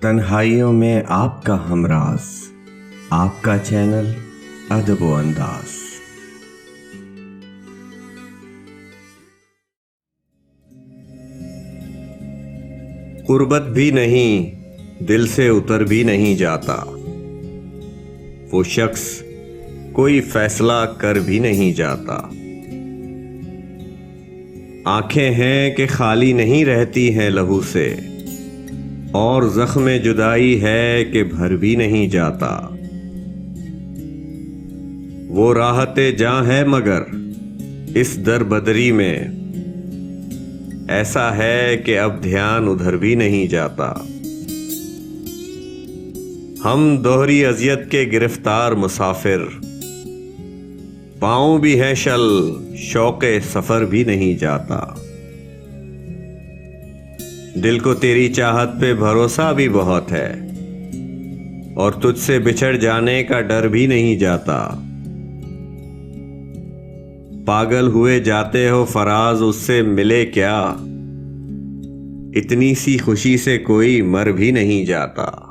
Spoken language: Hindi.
तन्हाइयों में आपका हमराज, आपका चैनल अदब व अंदाज। गुर्बत भी नहीं, दिल से उतर भी नहीं जाता। वो शख्स कोई फैसला कर भी नहीं जाता। आंखें हैं कि खाली नहीं रहती हैं लहू से, और जख्म जुदाई है कि भर भी नहीं जाता। वो राहते जां है मगर इस दर बदरी में, ऐसा है कि अब ध्यान उधर भी नहीं जाता। हम दोहरी अजियत के गिरफ्तार मुसाफिर, पाँव भी है शल, शौक़े सफर भी नहीं जाता। दिल को तेरी चाहत पे भरोसा भी बहुत है, और तुझसे बिछड़ जाने का डर भी नहीं जाता। पागल हुए जाते हो फराज, उससे मिले क्या, इतनी सी खुशी से कोई मर भी नहीं जाता।